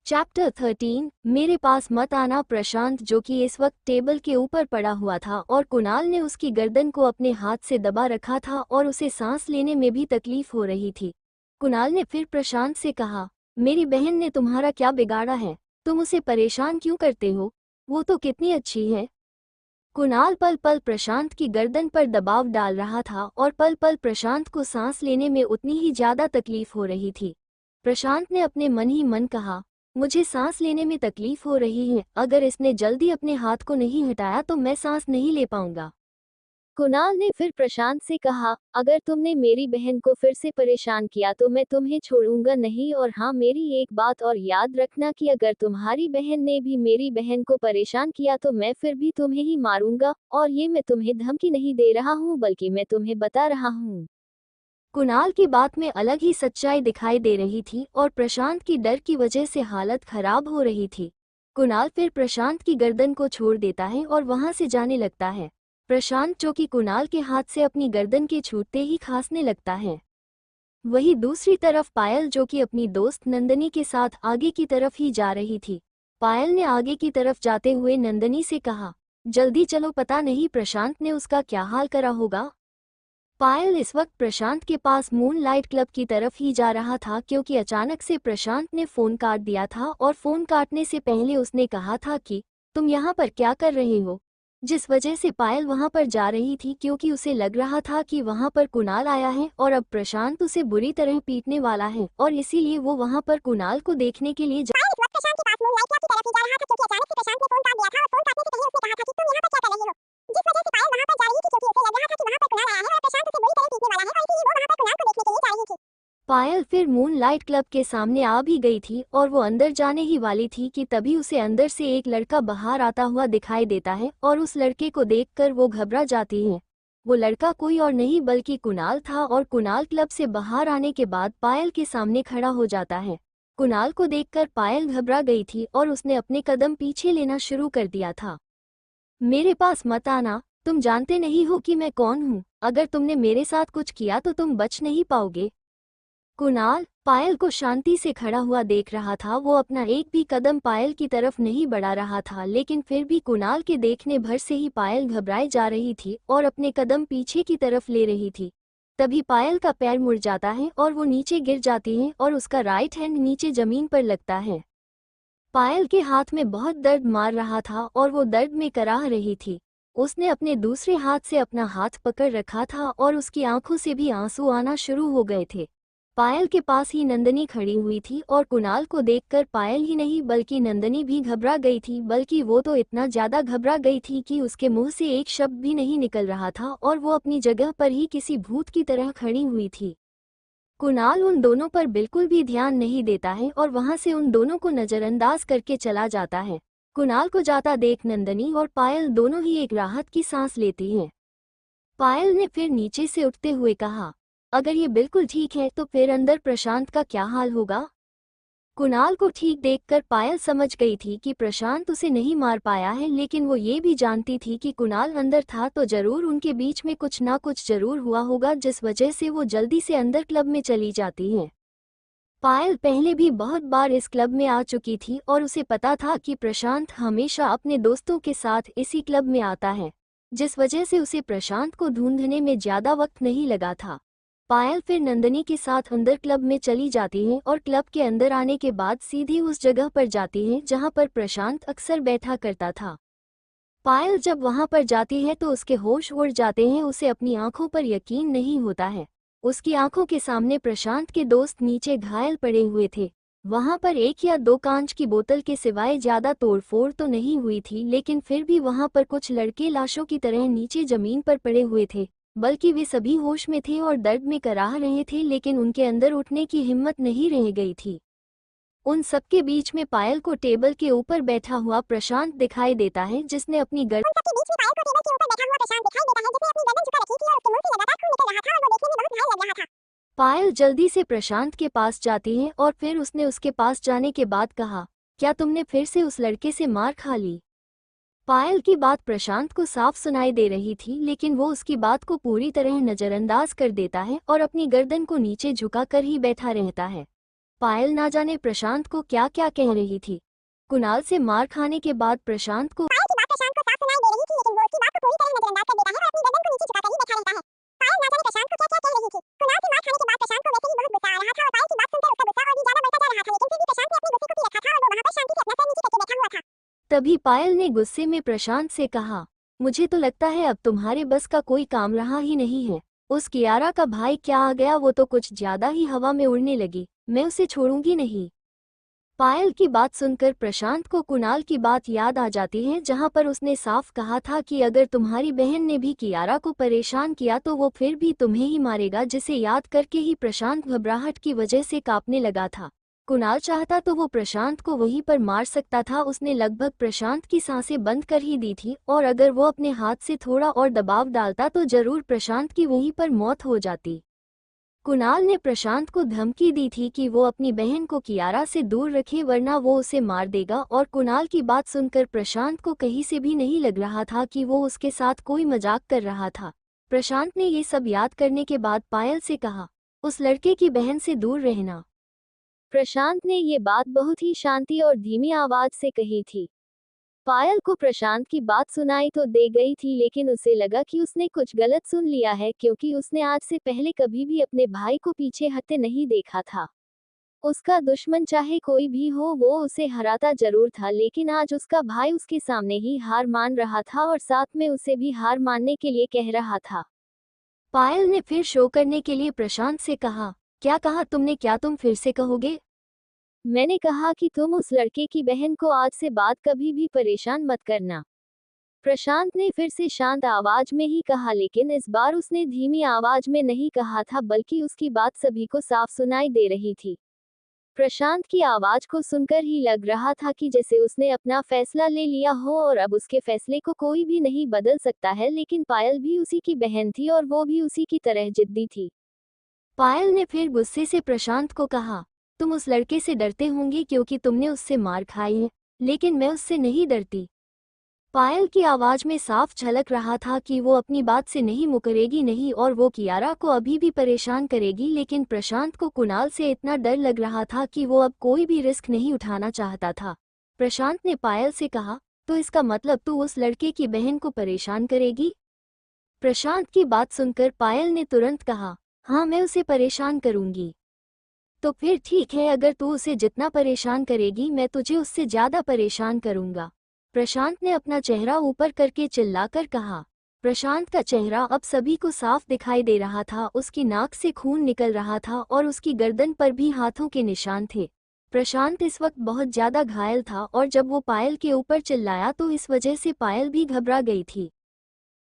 Chapter 13 मेरे पास मत आना। प्रशांत, जो कि इस वक्त टेबल के ऊपर पड़ा हुआ था और कुणाल ने उसकी गर्दन को अपने हाथ से दबा रखा था और उसे सांस लेने में भी तकलीफ हो रही थी। कुणाल ने फिर प्रशांत से कहा, मेरी बहन ने तुम्हारा क्या बिगाड़ा है? तुम उसे परेशान क्यों करते हो? वो तो कितनी अच्छी है। कुणाल पल पल प्रशांत की गर्दन पर दबाव डाल रहा था और पल पल प्रशांत को सांस लेने में उतनी ही ज्यादा तकलीफ हो रही थी। प्रशांत ने अपने मन ही मन कहा, मुझे सांस लेने में तकलीफ हो रही है, अगर इसने जल्दी अपने हाथ को नहीं हटाया तो मैं सांस नहीं ले पाऊंगा। कुणाल ने फिर प्रशांत से कहा, अगर तुमने मेरी बहन को फिर से परेशान किया तो मैं तुम्हें छोड़ूंगा नहीं, और हाँ, मेरी एक बात और याद रखना कि अगर तुम्हारी बहन ने भी मेरी बहन को परेशान किया तो मैं फिर भी तुम्हें ही मारूंगा, और ये मैं तुम्हें धमकी नहीं दे रहा हूँ बल्कि मैं तुम्हें बता रहा हूँ। कुणाल की बात में अलग ही सच्चाई दिखाई दे रही थी और प्रशांत की डर की वजह से हालत खराब हो रही थी। कुणाल फिर प्रशांत की गर्दन को छोड़ देता है और वहां से जाने लगता है। प्रशांत, जो कि कुणाल के हाथ से अपनी गर्दन के छूटते ही खांसने लगता है। वहीं दूसरी तरफ पायल, जो कि अपनी दोस्त नंदनी के साथ आगे की तरफ ही जा रही थी। पायल ने आगे की तरफ जाते हुए नंदनी से कहा, जल्दी चलो, पता नहीं प्रशांत ने उसका क्या हाल करा होगा। पायल इस वक्त प्रशांत के पास मूनलाइट क्लब की तरफ ही जा रहा था, क्योंकि अचानक से प्रशांत ने फोन काट दिया था और फोन काटने से पहले उसने कहा था कि तुम यहाँ पर क्या कर रहे हो, जिस वजह से पायल वहां पर जा रही थी, क्योंकि उसे लग रहा था कि वहां पर कुणाल आया है और अब प्रशांत उसे बुरी तरह पीटने वाला है, और इसीलिए वो वहां पर कुणाल को देखने के लिए पायल इस वक्त प्रशांत के पास मूनलाइट क्लब की तरफ ही जा रहा था, क्योंकि अचानक से प्रशांत ने फोन काट दिया था और फोन काटने से पहले उसने कहा था कि तुम यहाँ पर क्या कर रही हो, जिस वजह से पायल वहां पर जा रही थी, क्योंकि उसे लग रहा था कि वहां पर कुणाल आया है और प्रशांत उसे बुरी तरह पीटने वाला है, और इसीलिए वो वहां पर कुणाल को देखने के लिए जा रही थी। पायल फिर मूनलाइट क्लब के सामने आ भी गई थी और वो अंदर जाने ही वाली थी कि तभी उसे अंदर से एक लड़का बाहर आता हुआ दिखाई देता है और उस लड़के को देखकर वो घबरा जाती है। वो लड़का कोई और नहीं बल्कि कुणाल था, और कुणाल क्लब से बाहर आने के बाद पायल के सामने खड़ा हो जाता है। कुणाल को देखकर पायल घबरा गई थी और उसने अपने कदम पीछे लेना शुरू कर दिया था। मेरे पास मत आना, तुम जानते नहीं हो कि मैं कौन हूँ, अगर तुमने मेरे साथ कुछ किया तो तुम बच नहीं पाओगे। कुणाल पायल को शांति से खड़ा हुआ देख रहा था। वो अपना एक भी कदम पायल की तरफ नहीं बढ़ा रहा था, लेकिन फिर भी कुणाल के देखने भर से ही पायल घबराई जा रही थी और अपने कदम पीछे की तरफ ले रही थी। तभी पायल का पैर मुड़ जाता है और वो नीचे गिर जाती है और उसका राइट हैंड नीचे जमीन पर लगता है। पायल के हाथ में बहुत दर्द मार रहा था और वो दर्द में कराह रही थी। उसने अपने दूसरे हाथ से अपना हाथ पकड़ रखा था और उसकी आंखों से भी आंसू आना शुरू हो गए थे। पायल के पास ही नंदनी खड़ी हुई थी और कुणाल को देखकर पायल ही नहीं बल्कि नंदनी भी घबरा गई थी, बल्कि वो तो इतना ज्यादा घबरा गई थी कि उसके मुंह से एक शब्द भी नहीं निकल रहा था और वो अपनी जगह पर ही किसी भूत की तरह खड़ी हुई थी। कुणाल उन दोनों पर बिल्कुल भी ध्यान नहीं देता है और वहां से उन दोनों को नजरअंदाज करके चला जाता है। कुणाल को जाता देख नंदनी और पायल दोनों ही एक राहत की सांस लेती हैं। पायल ने फिर नीचे से उठते हुए कहा, अगर ये बिल्कुल ठीक है तो फिर अंदर प्रशांत का क्या हाल होगा? कुणाल को ठीक देखकर पायल समझ गई थी कि प्रशांत उसे नहीं मार पाया है, लेकिन वो ये भी जानती थी कि कुणाल अंदर था तो जरूर उनके बीच में कुछ ना कुछ जरूर हुआ होगा, जिस वजह से वो जल्दी से अंदर क्लब में चली जाती है। पायल पहले भी बहुत बार इस क्लब में आ चुकी थी और उसे पता था कि प्रशांत हमेशा अपने दोस्तों के साथ इसी क्लब में आता है, जिस वजह से उसे प्रशांत को ढूंढने में ज्यादा वक्त नहीं लगा था। पायल फिर नंदनी के साथ अंदर क्लब में चली जाती है और क्लब के अंदर आने के बाद सीधी उस जगह पर जाती है जहां पर प्रशांत अक्सर बैठा करता था। पायल जब वहां पर जाती है तो उसके होश उड़ जाते हैं, उसे अपनी आंखों पर यकीन नहीं होता है। उसकी आंखों के सामने प्रशांत के दोस्त नीचे घायल पड़े हुए थे। वहां पर एक या दो कांच की बोतल के सिवाय ज्यादा तोड़फोड़ तो नहीं हुई थी, लेकिन फिर भी वहां पर कुछ लड़के लाशों की तरह नीचे जमीन पर पड़े हुए थे, बल्कि वे सभी होश में थे और दर्द में कराह रहे थे, लेकिन उनके अंदर उठने की हिम्मत नहीं रह गई थी। उन सबके बीच में पायल को टेबल के ऊपर बैठा हुआ प्रशांत दिखाई देता है, जिसने अपनी उन सबके बीच में पायल को टेबल के ऊपर बैठा हुआ प्रशांत दिखाई देता है, जिसने अपनी गर्दन झुका रखी थी और उसके मुंह से लगातार खून निकल रहा था और वो देखने में बहुत घायल लग रहा था। पायल जल्दी से प्रशांत के पास जाती है और फिर उसने उसके पास जाने के बाद कहा, क्या तुमने फिर से उस लड़के से मार खा ली? पायल की बात प्रशांत को साफ सुनाई दे रही थी, लेकिन वो उसकी बात को पूरी तरह नजरअंदाज कर देता है और अपनी गर्दन को नीचे झुकाकर ही बैठा रहता है। पायल ना जाने प्रशांत को क्या क्या कह रही थी। कुणाल से मार खाने के बाद प्रशांत को पायल की बात प्रशांत को साफ सुनाई दे रही थी, लेकिन वो उसकी बात को पूरी तरह नजरअंदाज कर देता है और अपनी गर्दन को नीचे झुकाकर ही बैठा रहता है। पायल ना जाने प्रशांत को क्या क्या कह रही थी। कुणाल की मार खाने के बाद प्रशांत को वैसे ही बहुत गुस्सा आ रहा था और पायल की बात सुनकर उसका गुस्सा और भी ज्यादा बढ़ता जा रहा था, लेकिन फिर भी प्रशांत ने अपने गुस्से को पी रखा था और वो वहां पर शांति से अपना सर नीचे करके बैठा हुआ था। तभी पायल ने गुस्से में प्रशांत से कहा, मुझे तो लगता है अब तुम्हारे बस का कोई काम रहा ही नहीं है। उस कियारा का भाई क्या आ गया, वो तो कुछ ज्यादा ही हवा में उड़ने लगी, मैं उसे छोड़ूंगी नहीं। पायल की बात सुनकर प्रशांत को कुणाल की बात याद आ जाती है, जहां पर उसने साफ कहा था कि अगर तुम्हारी बहन ने भी कियारा को परेशान किया तो वो फिर भी तुम्हें ही मारेगा, जिसे याद करके ही प्रशांत घबराहट की वजह से कांपने लगा था। कुणाल चाहता तो वो प्रशांत को वहीं पर मार सकता था, उसने लगभग प्रशांत की सांसें बंद कर ही दी थी और अगर वो अपने हाथ से थोड़ा और दबाव डालता तो जरूर प्रशांत की वहीं पर मौत हो जाती। कुणाल ने प्रशांत को धमकी दी थी कि वो अपनी बहन को कियारा से दूर रखे वरना वो उसे मार देगा, और कुणाल की बात सुनकर प्रशांत को कहीं से भी नहीं लग रहा था कि वो उसके साथ कोई मजाक कर रहा था। प्रशांत ने ये सब याद करने के बाद पायल से कहा, उस लड़के की बहन से दूर रहना। प्रशांत ने ये बात बहुत ही शांति और धीमी आवाज से कही थी। पायल को प्रशांत की बात सुनाई तो दे गई थी, लेकिन उसे लगा कि उसने कुछ गलत सुन लिया है, क्योंकि उसने आज से पहले कभी भी अपने भाई को पीछे हटते नहीं देखा था। उसका दुश्मन चाहे कोई भी हो वो उसे हराता जरूर था, लेकिन आज उसका भाई उसके सामने ही हार मान रहा था और साथ में उसे भी हार मानने के लिए कह रहा था। पायल ने फिर शो करने के लिए प्रशांत से कहा, क्या कहा तुमने, क्या तुम फिर से कहोगे? मैंने कहा कि तुम उस लड़के की बहन को आज से बाद कभी भी परेशान मत करना। प्रशांत ने फिर से शांत आवाज में ही कहा, लेकिन इस बार उसने धीमी आवाज में नहीं कहा था, बल्कि उसकी बात सभी को साफ सुनाई दे रही थी। प्रशांत की आवाज को सुनकर ही लग रहा था कि जैसे उसने अपना फैसला ले लिया हो और अब उसके फैसले को कोई भी नहीं बदल सकता है, लेकिन पायल भी उसी की बहन थी और वो भी उसी की तरह जिद्दी थी। पायल ने फिर गुस्से से प्रशांत को कहा, तुम उस लड़के से डरते होंगे क्योंकि तुमने उससे मार खाई है, लेकिन मैं उससे नहीं डरती। पायल की आवाज में साफ झलक रहा था कि वो अपनी बात से नहीं मुकरेगी नहीं और वो कियारा को अभी भी परेशान करेगी, लेकिन प्रशांत को कुणाल से इतना डर लग रहा था कि वो अब कोई भी रिस्क नहीं उठाना चाहता था। प्रशांत ने पायल से कहा, तो इसका मतलब तू उस लड़के की बहन को परेशान करेगी? प्रशांत की बात सुनकर पायल ने तुरंत कहा, हाँ मैं उसे परेशान करूंगी। तो फिर ठीक है, अगर तू उसे जितना परेशान करेगी मैं तुझे उससे ज्यादा परेशान करूंगा। प्रशांत ने अपना चेहरा ऊपर करके चिल्लाकर कहा। प्रशांत का चेहरा अब सभी को साफ दिखाई दे रहा था, उसकी नाक से खून निकल रहा था और उसकी गर्दन पर भी हाथों के निशान थे। प्रशांत इस वक्त बहुत ज्यादा घायल था और जब वो पायल के ऊपर चिल्लाया तो इस वजह से पायल भी घबरा गई थी।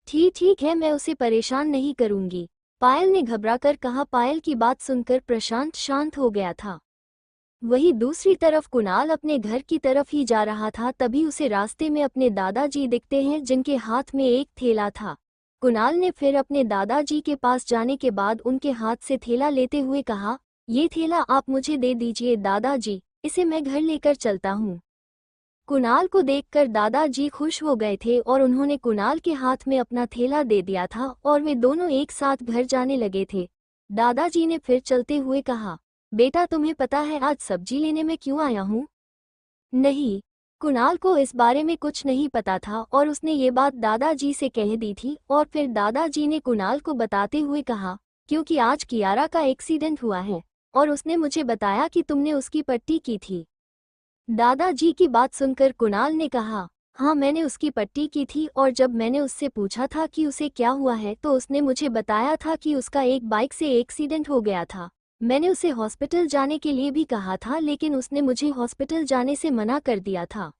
ठीक है, मैं उसे परेशान नहीं करूंगी, पायल ने घबराकर कहा। पायल की बात सुनकर प्रशांत शांत हो गया था। वहीं दूसरी तरफ कुणाल अपने घर की तरफ ही जा रहा था, तभी उसे रास्ते में अपने दादाजी दिखते हैं जिनके हाथ में एक थैला था। कुणाल ने फिर अपने दादाजी के पास जाने के बाद उनके हाथ से थैला लेते हुए कहा, ये थैला आप मुझे दे दीजिए दादाजी, इसे मैं घर लेकर चलता हूँ। कुणाल को देखकर दादाजी खुश हो गए थे और उन्होंने कुणाल के हाथ में अपना थैला दे दिया था और वे दोनों एक साथ घर जाने लगे थे। दादाजी ने फिर चलते हुए कहा, बेटा तुम्हें पता है आज सब्जी लेने में क्यों आया हूँ? नहीं, कुणाल को इस बारे में कुछ नहीं पता था और उसने ये बात दादाजी से कह दी थी और फिर दादाजी ने कुणाल को बताते हुए कहा, क्योंकि आज कियारा का एक्सीडेंट हुआ है और उसने मुझे बताया कि तुमने उसकी पट्टी की थी। दादाजी की बात सुनकर कुणाल ने कहा, हाँ मैंने उसकी पट्टी की थी और जब मैंने उससे पूछा था कि उसे क्या हुआ है तो उसने मुझे बताया था कि उसका एक बाइक से एक्सीडेंट हो गया था। मैंने उसे हॉस्पिटल जाने के लिए भी कहा था, लेकिन उसने मुझे हॉस्पिटल जाने से मना कर दिया था।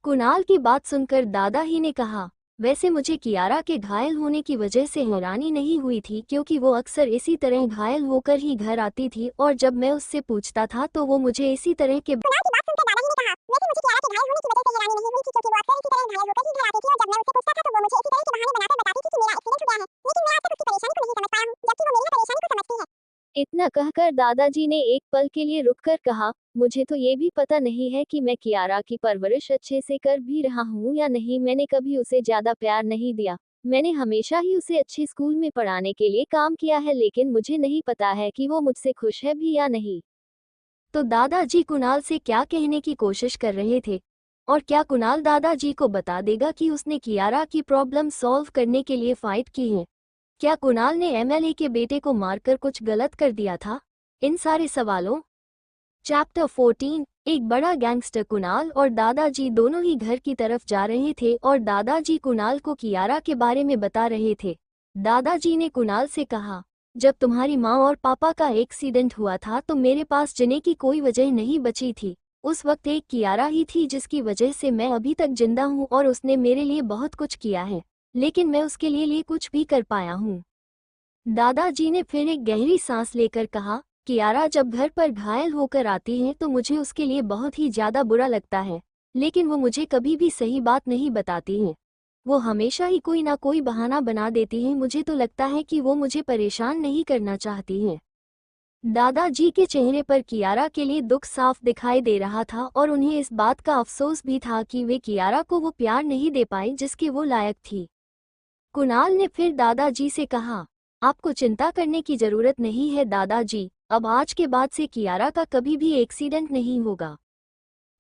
कुणाल की बात सुनकर दादा ही ने कहा, वैसे मुझे कियारा के घायल होने की वजह से हैरानी नहीं हुई थी, क्योंकि वो अक्सर इसी तरह घायल होकर ही घर आती थी और जब मैं उससे पूछता था तो वो मुझे इसी तरह के कुणाल की बात सुनकर दादाजी ने कहा, वैसे मुझे कियारा के घायल होने की वजह से हैरानी नहीं हुई थी, क्योंकि वो अक्सर इसी तरह घायल होकर ही घर आती थी और जब मैं उससे पूछता था तो वो मुझे इसी तरह के बहाने बनाकर बताती थी कि मेरा एक्सीडेंट हो गया है, लेकिन मैं आज तक उसकी परेशानी को नहीं समझ पाया हूँ, जबकि वो मेरी हर परेशानी को समझती है। इतना कहकर दादाजी ने एक पल के लिए रुककर कहा, मुझे तो ये भी पता नहीं है कि मैं कियारा की परवरिश अच्छे से कर भी रहा हूँ या नहीं। मैंने कभी उसे ज्यादा प्यार नहीं दिया, मैंने हमेशा ही उसे अच्छे स्कूल में पढ़ाने के लिए काम किया है, लेकिन मुझे नहीं पता है कि वो मुझसे खुश है भी या नहीं। तो दादाजी कुणाल से क्या कहने की कोशिश कर रहे थे, और क्या कुणाल दादाजी को बता देगा कि उसने कियारा की प्रॉब्लम सॉल्व करने के लिए फाइट की है? क्या कुणाल ने एमएलए के बेटे को मारकर कुछ गलत कर दिया था? इन सारे सवालों। चैप्टर 14। एक बड़ा गैंगस्टर कुणाल और दादाजी दोनों ही घर की तरफ जा रहे थे और दादाजी कुणाल को कियारा के बारे में बता रहे थे। दादाजी ने कुणाल से कहा, जब तुम्हारी माँ और पापा का एक्सीडेंट हुआ था तो मेरे पास जीने की कोई वजह नहीं बची थी। उस वक्त एक कियारा ही थी जिसकी वजह से मैं अभी तक जिंदा हूँ और उसने मेरे लिए बहुत कुछ किया है, लेकिन मैं उसके लिए कुछ भी कर पाया हूँ। दादाजी ने फिर एक गहरी सांस लेकर कहा, कियारा जब घर पर घायल होकर आती है तो मुझे उसके लिए बहुत ही ज्यादा बुरा लगता है, लेकिन वो मुझे कभी भी सही बात नहीं बताती है। वो हमेशा ही कोई ना कोई बहाना बना देती है। मुझे तो लगता है कि वो मुझे परेशान नहीं करना चाहती है। दादाजी के चेहरे पर कियारा के लिए दुख साफ दिखाई दे रहा था और उन्हें इस बात का अफसोस भी था कि वे कियारा को वो प्यार नहीं दे पाई जिसके वो लायक थी। कुणाल ने फिर दादाजी से कहा, आपको चिंता करने की जरूरत नहीं है दादाजी, अब आज के बाद से कियारा का कभी भी एक्सीडेंट नहीं होगा।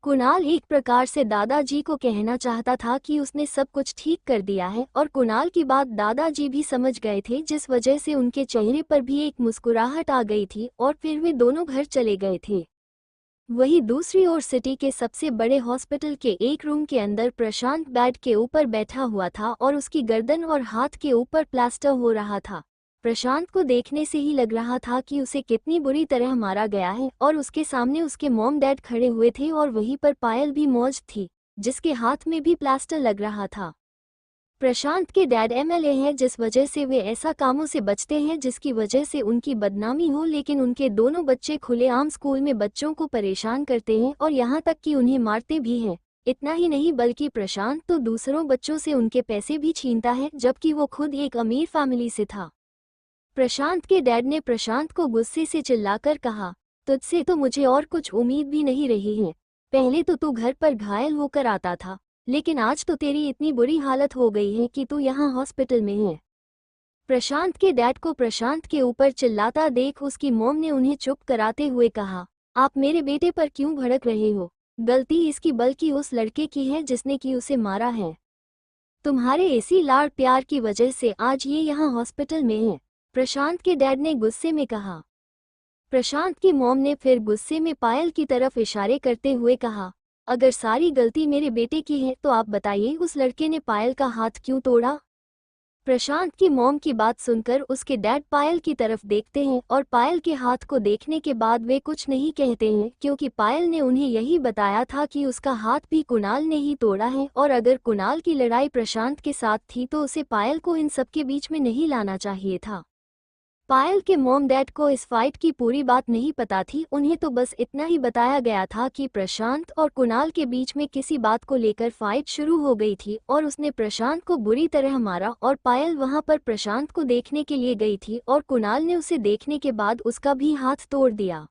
कुणाल एक प्रकार से दादाजी को कहना चाहता था कि उसने सब कुछ ठीक कर दिया है, और कुणाल की बात दादाजी भी समझ गए थे, जिस वजह से उनके चेहरे पर भी एक मुस्कुराहट आ गई थी और फिर वे दोनों घर चले गए थे। वहीं दूसरी ओर सिटी के सबसे बड़े हॉस्पिटल के एक रूम के अंदर प्रशांत बेड के ऊपर बैठा हुआ था और उसकी गर्दन और हाथ के ऊपर प्लास्टर हो रहा था। प्रशांत को देखने से ही लग रहा था कि उसे कितनी बुरी तरह मारा गया है, और उसके सामने उसके मॉम डैड खड़े हुए थे और वहीं पर पायल भी मौजूद थी, जिसके हाथ में भी प्लास्टर लग रहा था। प्रशांत के डैड एमएलए हैं, जिस वजह से वे ऐसा कामों से बचते हैं जिसकी वजह से उनकी बदनामी हो, लेकिन उनके दोनों बच्चे खुलेआम स्कूल में बच्चों को परेशान करते हैं और यहाँ तक कि उन्हें मारते भी हैं। इतना ही नहीं बल्कि प्रशांत तो दूसरों बच्चों से उनके पैसे भी छीनता है, जबकि वो खुद एक अमीर फैमिली से था। प्रशांत के डैड ने प्रशांत को गुस्से से चिल्लाकर कहा, तुझसे तो मुझे और कुछ उम्मीद भी नहीं रही है। पहले तो तू घर पर घायल होकर आता था, लेकिन आज तो तेरी इतनी बुरी हालत हो गई है कि तू यहाँ हॉस्पिटल में है। प्रशांत के डैड को प्रशांत के ऊपर चिल्लाता देख उसकी मॉम ने उन्हें चुप कराते हुए कहा, आप मेरे बेटे पर क्यों भड़क रहे हो? गलती इसकी बल्कि उस लड़के की है जिसने कि उसे मारा है। तुम्हारे इसी लाड़ प्यार की वजह से आज ये यहाँ हॉस्पिटल में है, प्रशांत के डैड ने गुस्से में कहा। प्रशांत की मॉम ने फिर गुस्से में पायल की तरफ इशारे करते हुए कहा, अगर सारी गलती मेरे बेटे की है तो आप बताइए उस लड़के ने पायल का हाथ क्यों तोड़ा? प्रशांत की मॉम की बात सुनकर उसके डैड पायल की तरफ देखते हैं और पायल के हाथ को देखने के बाद वे कुछ नहीं कहते हैं, क्योंकि पायल ने उन्हें यही बताया था कि उसका हाथ भी कुणाल ने ही तोड़ा है, और अगर कुणाल की लड़ाई प्रशांत के साथ थी तो उसे पायल को इन सब के बीच में नहीं लाना चाहिए था। पायल के मॉम डैड को इस फाइट की पूरी बात नहीं पता थी, उन्हें तो बस इतना ही बताया गया था कि प्रशांत और कुणाल के बीच में किसी बात को लेकर फाइट शुरू हो गई थी और उसने प्रशांत को बुरी तरह मारा, और पायल वहां पर प्रशांत को देखने के लिए गई थी और कुणाल ने उसे देखने के बाद उसका भी हाथ तोड़ दिया।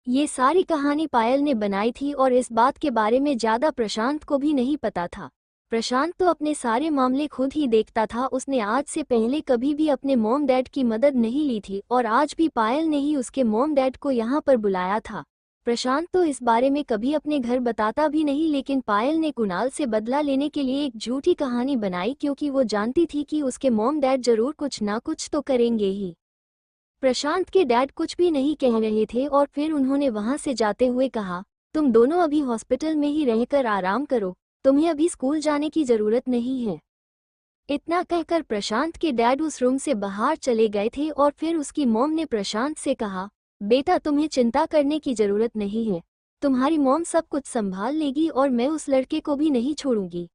ये सारी कहानी पायल ने बनाई थी और इस बात के बारे में ज्यादा प्रशांत को भी नहीं पता था। प्रशांत तो अपने सारे मामले खुद ही देखता था, उसने आज से पहले कभी भी अपने मॉम डैड की मदद नहीं ली थी और आज भी पायल ने ही उसके मॉम डैड को यहाँ पर बुलाया था। प्रशांत तो इस बारे में कभी अपने घर बताता भी नहीं, लेकिन पायल ने कुणाल से बदला लेने के लिए एक झूठी कहानी बनाई, क्योंकि वो जानती थी कि उसके मॉम डैड जरूर कुछ ना कुछ तो करेंगे ही। प्रशांत के डैड कुछ भी नहीं कह रहे थे और फिर उन्होंने वहां से जाते हुए कहा, तुम दोनों अभी हॉस्पिटल में ही रहकर आराम करो, तुम्हें अभी स्कूल जाने की जरूरत नहीं है। इतना कहकर प्रशांत के डैड उस रूम से बाहर चले गए थे और फिर उसकी मॉम ने प्रशांत से कहा, बेटा तुम्हें चिंता करने की जरूरत नहीं है, तुम्हारी मॉम सब कुछ संभाल लेगी और मैं उस लड़के को भी नहीं छोड़ूंगी।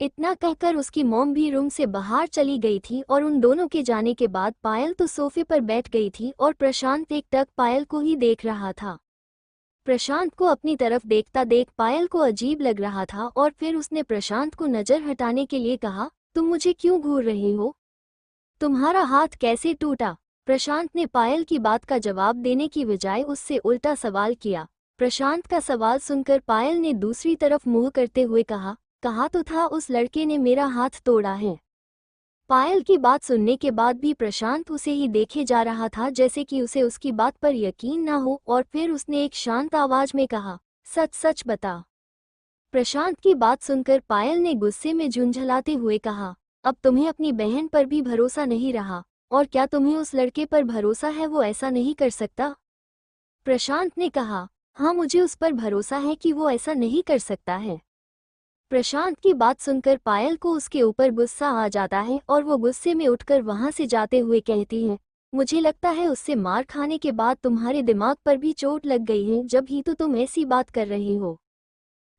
इतना कहकर उसकी मॉम भी रूम से बाहर चली गई थी और उन दोनों के जाने के बाद पायल तो सोफे पर बैठ गई थी और प्रशांत एकटक पायल को ही देख रहा था। प्रशांत को अपनी तरफ देखता देख पायल को अजीब लग रहा था और फिर उसने प्रशांत को नजर हटाने के लिए कहा, तुम मुझे क्यों घूर रहे हो? तुम्हारा हाथ कैसे टूटा? प्रशांत ने पायल की बात का जवाब देने की बजाय उससे उल्टा सवाल किया। प्रशांत का सवाल सुनकर पायल ने दूसरी तरफ मुंह करते हुए कहा तो था उस लड़के ने मेरा हाथ तोड़ा है। पायल की बात सुनने के बाद भी प्रशांत उसे ही देखे जा रहा था, जैसे कि उसे उसकी बात पर यकीन ना हो, और फिर उसने एक शांत आवाज में कहा, सच सच बता। प्रशांत की बात सुनकर पायल ने गुस्से में झुंझलाते हुए कहा, अब तुम्हें अपनी बहन पर भी भरोसा नहीं रहा, और क्या तुम्हें उस लड़के पर भरोसा है वो ऐसा नहीं कर सकता? प्रशांत ने कहा, हाँ मुझे उस पर भरोसा है कि वो ऐसा नहीं कर सकता है। प्रशांत की बात सुनकर पायल को उसके ऊपर गुस्सा आ जाता है और वो गुस्से में उठकर वहां से जाते हुए कहती है, मुझे लगता है उससे मार खाने के बाद तुम्हारे दिमाग पर भी चोट लग गई है, जब ही तो तुम ऐसी बात कर रही हो।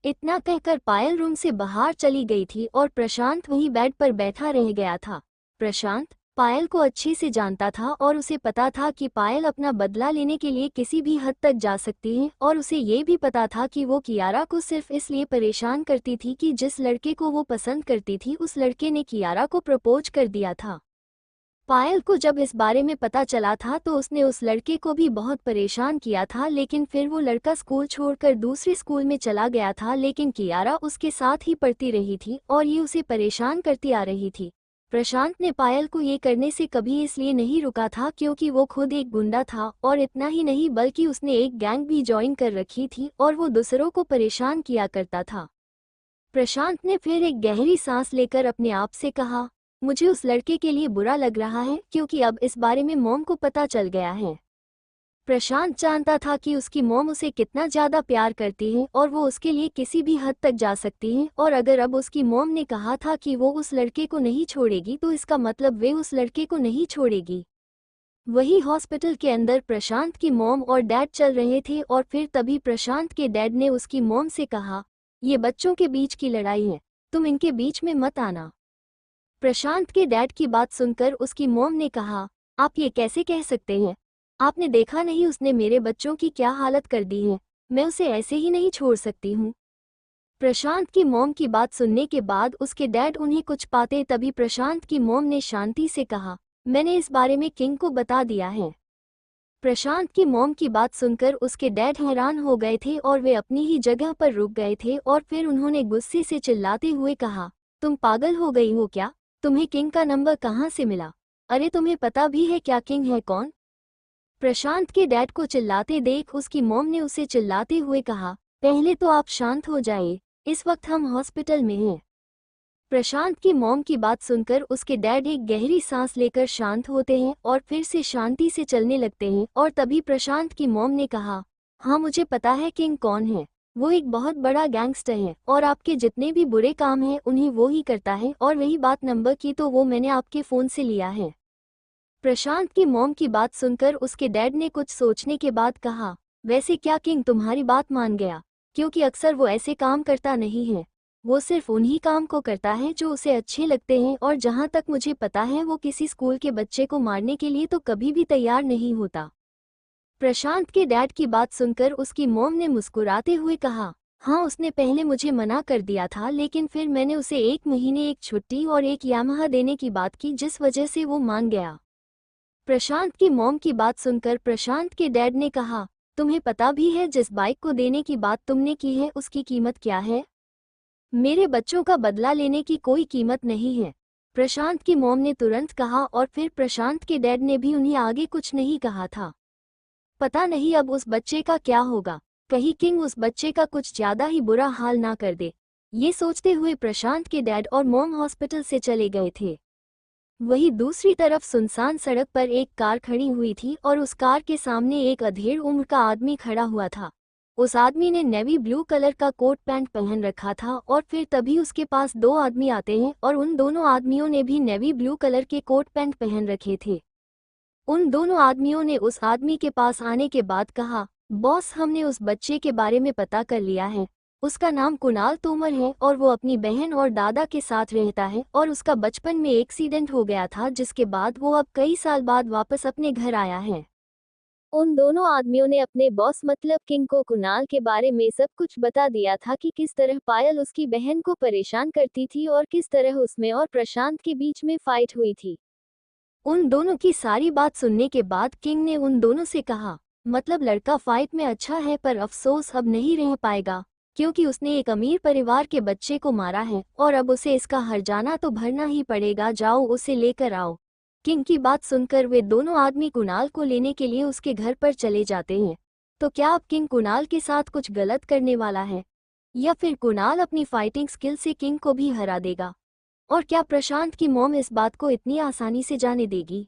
इतना कहकर पायल रूम से बाहर चली गई थी और प्रशांत वहीं बेड पर बैठा रह गया था। प्रशांत पायल को अच्छे से जानता था और उसे पता था कि पायल अपना बदला लेने के लिए किसी भी हद तक जा सकती है, और उसे ये भी पता था कि वो कियारा को सिर्फ इसलिए परेशान करती थी कि जिस लड़के को वो पसंद करती थी उस लड़के ने कियारा को प्रपोज कर दिया था। पायल को जब इस बारे में पता चला था तो उसने उस लड़के को भी बहुत परेशान किया था, लेकिन फिर वो लड़का स्कूल छोड़कर दूसरे स्कूल में चला गया था, लेकिन कियारा उसके साथ ही पढ़ती रही थी और ये उसे परेशान करती आ रही थी। प्रशांत ने पायल को ये करने से कभी इसलिए नहीं रुका था क्योंकि वो खुद एक गुंडा था, और इतना ही नहीं बल्कि उसने एक गैंग भी ज्वाइन कर रखी थी और वो दूसरों को परेशान किया करता था। प्रशांत ने फिर एक गहरी सांस लेकर अपने आप से कहा, मुझे उस लड़के के लिए बुरा लग रहा है क्योंकि अब इस बारे में मॉम को पता चल गया है। प्रशांत जानता था कि उसकी मॉम उसे कितना ज़्यादा प्यार करती है और वो उसके लिए किसी भी हद तक जा सकती है, और अगर अब उसकी मॉम ने कहा था कि वो उस लड़के को नहीं छोड़ेगी तो इसका मतलब वे उस लड़के को नहीं छोड़ेगी। वही हॉस्पिटल के अंदर प्रशांत की मॉम और डैड चल रहे थे और फिर तभी प्रशांत के डैड ने उसकी मॉम से कहा, ये बच्चों के बीच की लड़ाई है, तुम इनके बीच में मत आना। प्रशांत के डैड की बात सुनकर उसकी मॉम ने कहा, आप ये कैसे कह सकते हैं? आपने देखा नहीं उसने मेरे बच्चों की क्या हालत कर दी है, मैं उसे ऐसे ही नहीं छोड़ सकती हूँ। प्रशांत की मॉम की बात सुनने के बाद उसके डैड उन्हें कुछ पाते तभी प्रशांत की मॉम ने शांति से कहा, मैंने इस बारे में किंग को बता दिया है। प्रशांत की मॉम की बात सुनकर उसके डैड हैरान हो गए थे और वे अपनी ही जगह पर रुक गए थे, और फिर उन्होंने गुस्से से चिल्लाते हुए कहा, तुम पागल हो गई हो क्या? तुम्हें किंग का नंबर कहाँ से मिला? अरे तुम्हें पता भी है क्या किंग है कौन? प्रशांत के डैड को चिल्लाते देख उसकी मॉम ने उसे चिल्लाते हुए कहा, पहले तो आप शांत हो जाइए, इस वक्त हम हॉस्पिटल में हैं। प्रशांत की मॉम की बात सुनकर उसके डैड एक गहरी सांस लेकर शांत होते हैं और फिर से शांति से चलने लगते हैं, और तभी प्रशांत की मॉम ने कहा, हाँ मुझे पता है किंग कौन है, वो एक बहुत बड़ा गैंगस्टर है और आपके जितने भी बुरे काम हैं उन्हें वो ही करता है, और वही बात नंबर की तो वो मैंने आपके फ़ोन से लिया है। प्रशांत की मॉम की बात सुनकर उसके डैड ने कुछ सोचने के बाद कहा, वैसे क्या किंग तुम्हारी बात मान गया? क्योंकि अक्सर वो ऐसे काम करता नहीं है, वो सिर्फ उन्हीं काम को करता है जो उसे अच्छे लगते हैं, और जहाँ तक मुझे पता है वो किसी स्कूल के बच्चे को मारने के लिए तो कभी भी तैयार नहीं होता। प्रशांत के डैड की बात सुनकर उसकी मॉम ने मुस्कुराते हुए कहा, हाँ उसने पहले मुझे मना कर दिया था, लेकिन फिर मैंने उसे 1 महीने एक छुट्टी और एक यामाहा देने की बात की जिस वजह से वो मान गया। प्रशांत की मॉम की बात सुनकर प्रशांत के डैड ने कहा, तुम्हें पता भी है जिस बाइक को देने की बात तुमने की है उसकी कीमत क्या है? मेरे बच्चों का बदला लेने की कोई कीमत नहीं है। प्रशांत की मॉम ने तुरंत कहा, और फिर प्रशांत के डैड ने भी उन्हें आगे कुछ नहीं कहा था। पता नहीं अब उस बच्चे का क्या होगा, कहीं किंग उस बच्चे का कुछ ज्यादा ही बुरा हाल ना कर दे। ये सोचते हुए प्रशांत के डैड और मॉम हॉस्पिटल से चले गए थे। वहीं दूसरी तरफ सुनसान सड़क पर एक कार खड़ी हुई थी और उस कार के सामने एक अधेड़ उम्र का आदमी खड़ा हुआ था। उस आदमी ने नेवी ब्लू कलर का कोट पैंट पहन रखा था, और फिर तभी उसके पास 2 आदमी आते हैं और उन दोनों आदमियों ने भी नेवी ब्लू कलर के कोट पैंट पहन रखे थे। उन दोनों आदमियों ने उस आदमी के पास आने के बाद कहा, बॉस हमने उस बच्चे के बारे में पता कर लिया है, उसका नाम कुणाल तोमर है और वो अपनी बहन और दादा के साथ रहता है, और उसका बचपन में एक्सीडेंट हो गया था जिसके बाद वो अब कई साल बाद वापस अपने घर आया है। उन दोनों आदमियों ने अपने बॉस मतलब किंग को कुणाल के बारे में सब कुछ बता दिया था कि किस तरह पायल उसकी बहन को परेशान करती थी और किस तरह उसमें और प्रशांत के बीच में फाइट हुई थी। उन दोनों की सारी बात सुनने के बाद किंग ने उन दोनों से कहा, मतलब लड़का फाइट में अच्छा है पर अफसोस अब नहीं रह पाएगा, क्योंकि उसने एक अमीर परिवार के बच्चे को मारा है और अब उसे इसका हर्जाना तो भरना ही पड़ेगा। जाओ उसे लेकर आओ। किंग की बात सुनकर वे दोनों आदमी कुणाल को लेने के लिए उसके घर पर चले जाते हैं। तो क्या अब किंग कुणाल के साथ कुछ गलत करने वाला है, या फिर कुणाल अपनी फाइटिंग स्किल से किंग को भी हरा देगा? और क्या प्रशांत की मॉम इस बात को इतनी आसानी से जाने देगी?